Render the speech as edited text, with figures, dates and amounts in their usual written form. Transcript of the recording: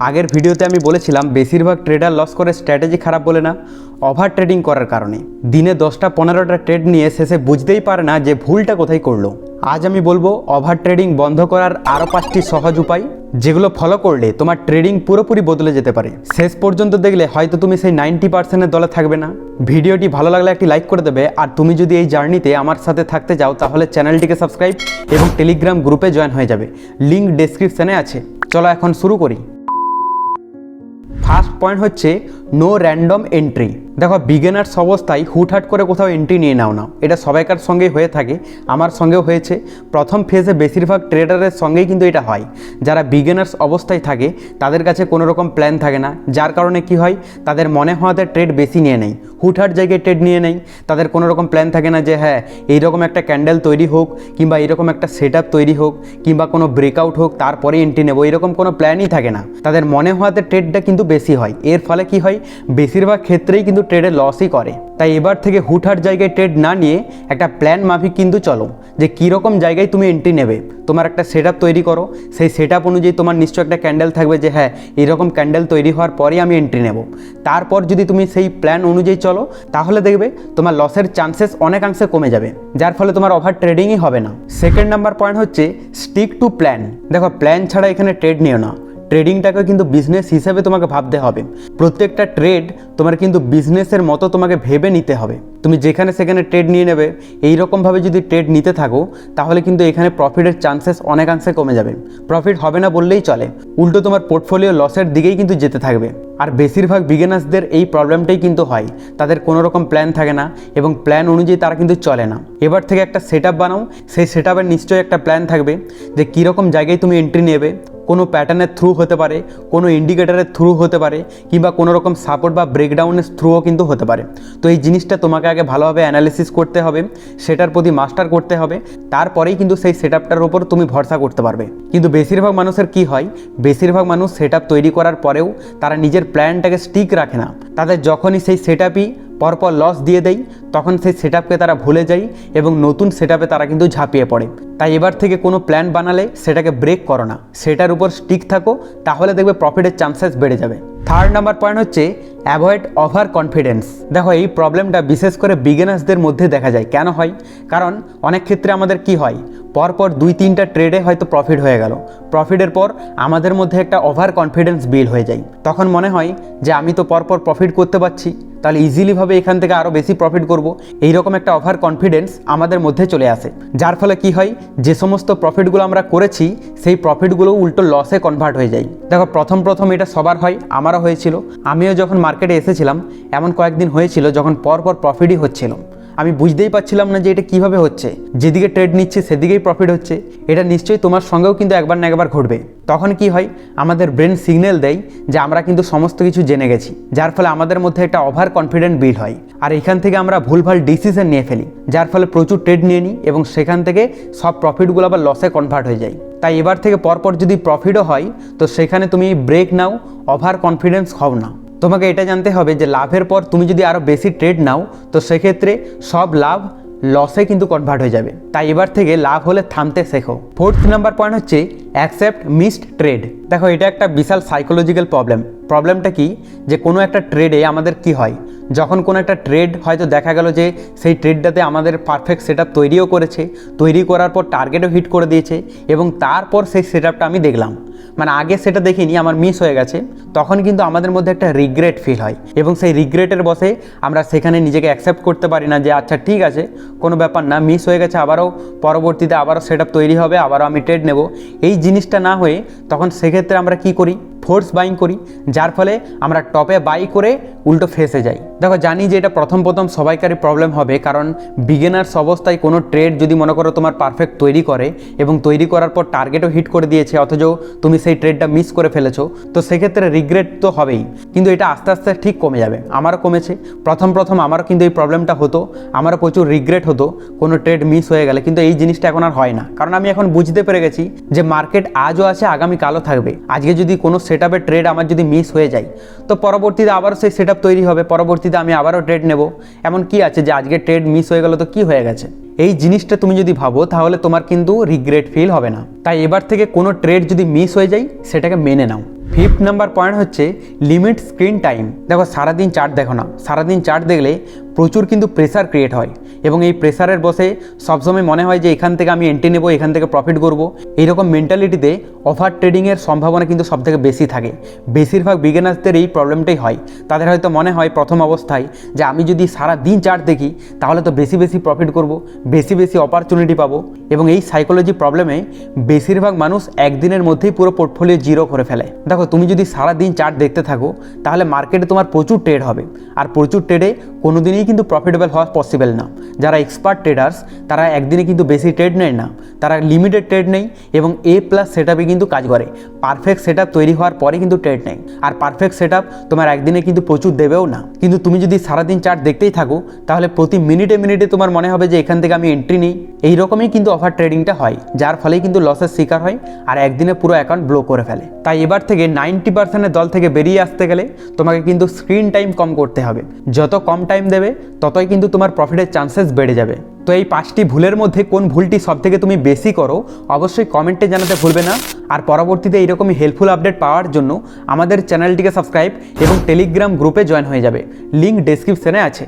আগের ভিডিওতে আমি বলেছিলাম বেশিরভাগ ট্রেডার লস করে স্ট্র্যাটেজি খারাপ বলে না, ওভার ট্রেডিং করার কারণে। দিনে 10টা 15টা ট্রেড নিয়ে শেষে বুঝতেই পারে না যে ভুলটা কোথায় করলো। আজ আমি বলবো ওভার ট্রেডিং বন্ধ করার আরও 5টি সহজ উপায়, যেগুলো ফলো করলে তোমার ট্রেডিং পুরোপুরি বদলে যেতে পারে। শেষ পর্যন্ত দেখলে হয়তো তুমি সেই 90%-এর দলে থাকবে না। ভিডিওটি ভালো লাগলে একটি লাইক করে দেবে, আর তুমি যদি এই জার্নিতে আমার সাথে থাকতে চাও তাহলে চ্যানেলটিকে সাবস্ক্রাইব এবং টেলিগ্রাম গ্রুপে জয়েন হয়ে যাবে, লিঙ্ক ডেসক্রিপশানে আছে। চলো এখন শুরু করি। ফার্স্ট পয়েন্ট হচ্ছে নো র্যান্ডম এন্ট্রি। দেখো, বিগিনার্স অবস্থায় হুটহাট করে কোথাও এন্ট্রি নিয়ে নাও না। এটা সবাইকার সঙ্গেই হয়ে থাকে, আমার সঙ্গেও হয়েছে। প্রথম ফেজে বেশিরভাগ ট্রেডারের সঙ্গেই কিন্তু এটা হয়। যারা বিগিনার্স অবস্থায় থাকে তাদের কাছে কোনো রকম প্ল্যান থাকে না, যার কারণে কি হয়, তাদের মনে হওয়াতে ট্রেড বেশি নিয়ে নেয়, হুটহাট জায়গায় ট্রেড নিয়ে নেয়। তাদের কোনো রকম প্ল্যান থাকে না যে হ্যাঁ এইরকম একটা ক্যান্ডেল তৈরি হোক, কিংবা এইরকম একটা সেট তৈরি হোক, কিংবা কোনো ব্রেকআউট হোক, তারপরে এন্ট্রি নেবো, এরকম কোনো প্ল্যানই থাকে না। তাদের মনে হওয়াতে ট্রেডটা কিন্তু বেশি হয়। এর ফলে কি হয়, বেশিরভাগ ক্ষেত্রেই কিন্তু ট্রেডে লসই করে। তাই এবার থেকে হুটহাট জায়গায় ট্রেড না নিয়ে একটা প্ল্যান মাফিক কিন্তু চলো, যে কীরকম জায়গায় তুমি এন্ট্রি নেবে। তোমার একটা সেট তৈরি করো, সেই সেট অনুযায়ী তোমার নিশ্চয় একটা ক্যান্ডেল থাকবে যে হ্যাঁ এইরকম ক্যান্ডেল তৈরি হওয়ার পরেই আমি এন্ট্রি নেব। তারপর যদি তুমি সেই প্ল্যান অনুযায়ী চলো তাহলে দেখবে তোমার লসের চান্সেস অনেকাংশে কমে যাবে, যার ফলে তোমার ওভার ট্রেডিংই হবে না। সেকেন্ড নাম্বার পয়েন্ট হচ্ছে স্টিক টু প্ল্যান। দেখো, প্ল্যান ছাড়া এখানে ট্রেড নিও না। ট্রেডিংটাকে কিন্তু বিজনেস হিসেবে তোমাকে ভাবতে হবে। প্রত্যেকটা ট্রেড তোমার কিন্তু বিজনেসের মতো তোমাকে ভেবে নিতে হবে। তুমি যেখানে সেখানে ট্রেড নিয়ে নেবে, এইরকমভাবে যদি ট্রেড নিতে থাকো তাহলে কিন্তু এখানে প্রফিটের চান্সেস অনেকাংশে কমে যাবে। প্রফিট হবে না বললেই চলে, উল্টো তোমার পোর্টফোলিও লসের দিকেই কিন্তু যেতে থাকবে। আর বেশিরভাগ বিগিনার্সদের এই প্রবলেমটাই কিন্তু হয়, তাদের কোনো রকম প্ল্যান থাকে না এবং প্ল্যান অনুযায়ী তারা কিন্তু চলে না। এবার থেকে একটা সেট বানাও, সেই সেট নিশ্চয়ই একটা প্ল্যান থাকবে যে কীরকম জায়গায় তুমি এন্ট্রি নেবে। কোনো প্যাটার্নের থ্রু হতে পারে, কোনো ইন্ডিকেটারের থ্রু হতে পারে, কিংবা কোনো রকম সাপোর্ট বা ব্রেকডাউনের থ্রুও কিন্তু হতে পারে। তো এই জিনিসটা তোমাকে আগে ভালোভাবে অ্যানালিসিস করতে হবে, সেটার প্রতি মাস্টার করতে হবে, তারপরেই কিন্তু সেই সেট আপটার ওপর তুমি ভরসা করতে পারবে। কিন্তু বেশিরভাগ মানুষের কি হয়, বেশিরভাগ মানুষ সেট তৈরি করার পরেও তারা নিজের প্ল্যানটাকে স্টিক রাখে না। তাদের যখনই সেই সেট পরপর লস দিয়ে দেয় তখন সেই সেট তারা ভুলে যায় এবং নতুন সেট তারা কিন্তু ঝাঁপিয়ে পড়ে। তাই এবার থেকে কোনো প্ল্যান বানালে সেটাকে ব্রেক করো না, সেটার উপর স্টিক থাকো, তাহলে দেখবে প্রফিটের চান্সেস বেড়ে যাবে। থার্ড নাম্বার পয়েন্ট হচ্ছে অ্যাভয়েড ওভার কনফিডেন্স। দেখো, এই প্রবলেমটা বিশেষ করে বিগিনার্সদের মধ্যে দেখা যায়। কেন হয়, কারণ অনেক ক্ষেত্রে আমাদের কি হয়, পরপর 2-3টা ট্রেডে হয়তো প্রফিট হয়ে গেল, প্রফিটের পর আমাদের মধ্যে একটা ওভার কনফিডেন্স বিল্ড হয়ে যায়। তখন মনে হয় যে আমি তো পরপর প্রফিট করতে পারছি, তাহলে ইজিলিভাবে এখান থেকে আরও বেশি প্রফিট করব। এইরকম একটা ওভার কনফিডেন্স আমাদের মধ্যে চলে আসে, যার ফলে কি হয়, যে সমস্ত প্রফিটগুলো আমরা করেছি সেই প্রফিটগুলো উল্টো লসে কনভার্ট হয়ে যায়। দেখো, প্রথম এটা সবার হয়, আমারও হয়েছিল। আমিও যখন মার্কেটে এসেছিলাম এমন কয়েকদিন হয়েছিল যখন পরপর প্রফিটই হচ্ছিল। আমি বুঝতেই পারছিলাম না যে এটা কিভাবে হচ্ছে, যেদিকে ট্রেড নিচ্ছে সেদিকেই প্রফিট হচ্ছে। এটা নিশ্চয়ই তোমার সঙ্গেও কিন্তু একবার না একবার ঘটবে। তখন কি হয়, আমাদের ব্রেন সিগন্যাল দেয় যে আমরা কিন্তু সমস্ত কিছু জেনে গেছি, যার ফলে আমাদের মধ্যে একটা ওভার কনফিডেন্ট বিল্ড হয়। আর এখান থেকে আমরা ভুলভাল ডিসিশন নিয়ে ফেলি, যার ফলে প্রচুর ট্রেড নিয়ে নিই এবং সেখান থেকে সব প্রফিটগুলো আবার লসে কনভার্ট হয়ে যায়। তাই এবার থেকে পরপর যদি প্রফিটও হয় তো সেখানে তুমি ব্রেক নাও, ওভার কনফিডেন্স হও না। তোমাকে এটা জানতে হবে যে লাভের পর তুমি যদি আরও বেশি ট্রেড নাও তো সেক্ষেত্রে সব লাভ লসে কিন্তু কনভার্ট হয়ে যাবে। তাই এবার থেকে লাভ হলে থামতে শেখো। ফোর্থ নাম্বার পয়েন্ট হচ্ছে অ্যাকসেপ্ট মিসড ট্রেড। দেখো, এটা একটা বিশাল সাইকোলজিক্যাল প্রবলেমটা কি, যে কোনো একটা ট্রেডে আমাদের কি হয়, যখন কোনো একটা ট্রেড হয়তো দেখা গেল যে সেই ট্রেডটাতে আমাদের পারফেক্ট সেট তৈরিও করেছে, তৈরি করার পর টার্গেটও হিট করে দিয়েছে, এবং তারপর সেই সেট আমি দেখলাম, মানে আগে সেটা দেখিনি, আমার মিস হয়ে গেছে, তখন কিন্তু আমাদের মধ্যে একটা রিগ্রেট ফিল হয় এবং সেই রিগ্রেটের বসে আমরা সেখানে নিজেকে অ্যাকসেপ্ট করতে পারি না যে আচ্ছা ঠিক আছে, কোনো ব্যাপার না, মিস হয়ে গেছে, আবারও পরবর্তীতে আবারও সেট তৈরি হবে, আবারও আমি ট্রেড নেব। এই জিনিসটা না হয়ে তখন সেক্ষেত্রে আমরা কি করি, ফোর্স বাইং করি, যার ফলে আমরা টপে বাই করে উল্টো ফেসে যাই। দেখো, জানি যে এটা প্রথম সবাইকারই প্রবলেম হবে, কারণ বিগিনার্স অবস্থায় কোনো ট্রেড যদি মনে করো তোমার পারফেক্ট তৈরি করে এবং তৈরি করার পর টার্গেটও হিট করে দিয়েছে, অথচ তুমি সেই ট্রেডটা মিস করে ফেলেছো, তো সেক্ষেত্রে রিগ্রেট তো হবেই। কিন্তু এটা আস্তে আস্তে ঠিক কমে যাবে। আমারও কমেছে, প্রথম আমারও কিন্তু এই প্রবলেমটা হতো, আমারও প্রচুর রিগ্রেট হতো কোনো ট্রেড মিস হয়ে গেলে। কিন্তু এই জিনিসটা এখন আর হয় না, কারণ আমি এখন বুঝতে পেরে গেছি যে মার্কেট আজও আছে, আগামীকালও থাকবে। আজকে যদি কোনো সেট ট্রেড আমার যদি মিস হয়ে যায় তো পরবর্তীতে আবারও সেই সেট তৈরি হবে, পরবর্তীতে আমি আবারও ট্রেড নেব। এমন কি আছে যে আজকে ট্রেড মিস হয়ে গেল তো কি হয়ে গেছে, এই জিনিসটা তুমি যদি ভাবো তাহলে তোমার কিন্তু রিগ্রেট ফিল হবে না। তাই এবার থেকে কোনো ট্রেড যদি মিস হয়ে যায় সেটাকে মেনে নাও। 5th নাম্বার পয়েন্ট হচ্ছে লিমিট স্ক্রিন টাইম। দেখো সারাদিন চার্ট দেখো না, সারাদিন চার্ট দেখলে প্রচুর কিন্তু প্রেসার ক্রিয়েট হয় এবং এই প্রেসারের বসে সবসময় মনে হয় যে এখান থেকে আমি এন্ট্রি নেবো, এখান থেকে প্রফিট করব। এইরকম মেন্টালিটিতে ওভার ট্রেডিংয়ের সম্ভাবনা কিন্তু সবথেকে বেশি থাকে। বেশিরভাগ বিগিনার্সদের এই প্রবলেমটাই হয়। তাদের হয়তো মনে হয় প্রথম অবস্থায় যে আমি যদি সারা দিন চার্ট দেখি তাহলে তো বেশি বেশি প্রফিট করব, বেশি বেশি অপরচুনিটি পাবো, এবং এই সাইকোলজি প্রবলেমে বেশিরভাগ মানুষ একদিনের মধ্যেই পুরো পোর্টফোলিও জিরো করে ফেলে। দেখো তুমি যদি সারা দিন চার্ট দেখতে থাকো তাহলে মার্কেটে তোমার প্রচুর ট্রেড হবে, আর প্রচুর ট্রেডে কোনোদিনই কিন্তু প্রফিটেবল হওয়া পসিবল না। যারা এক্সপার্ট ট্রেডার্স তারা একদিনে কিন্তু বেশি ট্রেড নেয় না, তারা লিমিটেড ট্রেড নেই এবং A+ সেটআপে কিন্তু কাজ করে। পারফেক্ট সেটআপ তৈরি হওয়ার পরে কিন্তু ট্রেড নেয়, আর পারফেক্ট সেটআপ তোমার একদিনে কিন্তু প্রচুর দেবেও না। কিন্তু তুমি যদি সারাদিন চার্ট দেখতেই থাকো তাহলে প্রতি মিনিটে মিনিটে তোমার মনে হবে যে এখান থেকে আমি এন্ট্রি নিই। এইরকমই কিন্তু ওভার ট্রেডিংটা হয়, যার ফলেই কিন্তু লসের শিকার হয় আর একদিনে পুরো অ্যাকাউন্ট ব্লক করে ফেলে। তাই এবার থেকে 90%-এর দল থেকে বেরিয়ে আসতে গেলে তোমাকে কিন্তু স্ক্রিন টাইম কম করতে হবে। যত কম টাইম দেবে ততই কিন্তু তোমার প্রফিটের চান্সেস বেড়ে যাবে। তো এই 5টি ভুলের মধ্যে কোন ভুলটি সবথেকে তুমি বেশি করো অবশ্যই কমেন্টে জানাতে ভুলবে না। আর পরবর্তীতে এইরকমই হেল্পফুল আপডেট পাওয়ার জন্য আমাদের চ্যানেলটিকে সাবস্ক্রাইব এবং টেলিগ্রাম গ্রুপে জয়েন হয়ে যাবে, লিঙ্ক ডেসক্রিপশনে আছে।